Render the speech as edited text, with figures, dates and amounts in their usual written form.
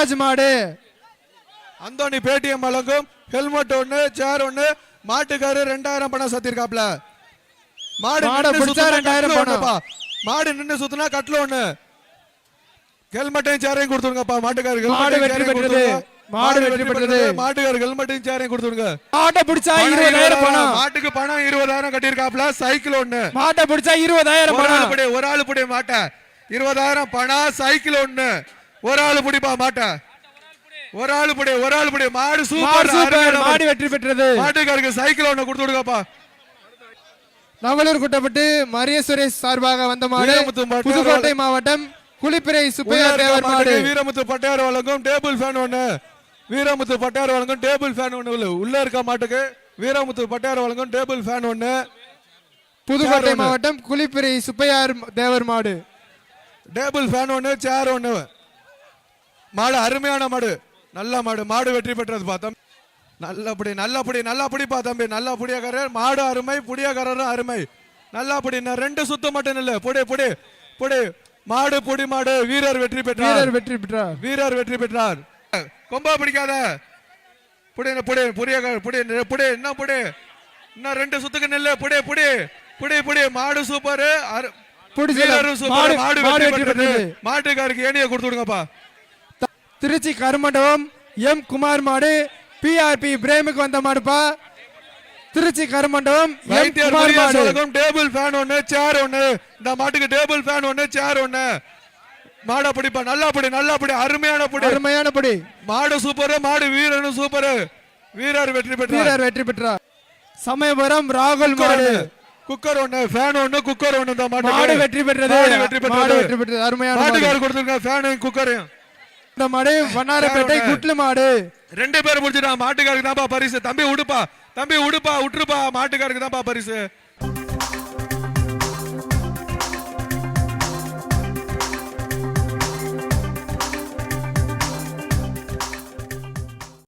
நடராஜ் மாடு. Anthony Paytm வழங்கும் helmet ஒண்ணு, சேர் ஒண்ணு, மாட்டுக்காரு 2000 பணம் சத்திருக்காப்ல. மாடு பிடிச்சா 2000 பணம். மாடு நின்னு சுத்தினா கட்ல ஒண்ணு, ஹெல்மெட்டையும் சேரையும் கொடுத்துருங்கப்பா. மாட்டுக்காரு மாடு வெற்றி பெற்றது. மாடு வெற்றி பெற்றது. மாட்டுக்காரு ஹெல்மெட்டையும் சேரையும் கொடுத்துருங்க. மாட்டை பிடிச்சா 20000 பணம். மாட்டுக்கு பணம் 20000 கட்டிருக்காப்ல. சைக்கிள் ஒண்ணு. மாட்டை பிடிச்சா 20000 பணம். ஒரு ஆளு புடி மாட்டை. 20000 பணம். சைக்கிள் ஒண்ணு. ஒரு ஆளு புடிப்பா மாட்டை. ஒரு ஆளு புடி. மாடு சூப்பர். மாடு வெற்றி பெற்றது. மாட்டுக்காருக்கு சைக்கிள் ஒண்ணு கொடுத்து விடுங்கப்பா. நவலூர் குட்டப்பட்டு மரிய சுரேஷ் சார்பாக வந்த மாடு. புதுக்கோட்டை மாவட்டம் குளிப்பிரை சுப்பையா தேவர் மாடு. வீரமுத்து பட்டையார் வழங்கும் டேபிள் ஃபேன் ஒண்ணு. வீரமுத்து பட்டையார் வழங்கும் டேபிள் ஃபேன் ஒண்ணு. உள்ள இருக்க மாட்டுக்கு வீரமுத்து பட்டையார் வழங்கும் டேபிள் ஃபேன் ஒண்ணு. புதுக்கோட்டை மாவட்டம் குளிப்பிரை சுப்பையார் தேவர் மாடு. டேபிள் ஃபேன் ஒண்ணு, சேர் ஒண்ணு. மாடு அருமையான மாடு, நல்ல மாடு. மாடு வெற்றி பெற்றது பார்த்தோம். நல்லபடி தம்பி. நல்ல புடியக்காரர். மாடு அருமை, புடியக்காரரும் அருமை. நல்லா புடி. 2 சுத்து மட்டும் இல்ல. புடி. மாடு புடி மாடு. வீரர் வெற்றி பெற்றார். கொம்பா பிடிக்காத. புடி. இன்னும் 2 சுத்துக்கு நெல்ல. புடி. மாடு சூப்பர். மாடு வெற்றி பெற்றது. மாட்டுக்காருக்கு ஏணியை கொடுத்து விடுங்கப்பா. திருச்சி கருமண்டபம் எம் குமார் மாடு. பிஆர்பி பிரேமுக்கு வந்த மாடுப்பா. திருச்சி கருமண்டபம் எம் குமார் மாடு. டேபிள் ஃபேன் ஒண்ணு, சேர் ஒண்ணு. இந்த மாட்டுக்கு டேபிள் ஃபேன் ஒண்ணு, சேர் ஒண்ணு. மாட பிடிப்பா. நல்லா படி. அருமையான படி. மாடு சூப்பர். மாடு வீரனும் சூப்பர். வீரர் வெற்றி பெற்றார். சமயபுரம் ராகுல் மாடு. குக்கர் ஒண்ணு, ஃபேன் ஒண்ணு, குக்கர் ஒண்ணு. இந்த மாடு வெற்றி பெற்றது. அருமையான மாட்டுக்காரர் கொடுத்திருக்க ஃபேனும் குக்கரையும். இந்த மாடு வண்ணாரப்பேட்டை குட்லு மாடு. 2 பேர் முடிச்சுட்டா. மாட்டுக்காருக்கு தான்ப்பா பரிசு. தம்பி உடுப்பா. விட்டுருப்பா. மாட்டுக்காருக்கு தான்ப்பா பரிசு.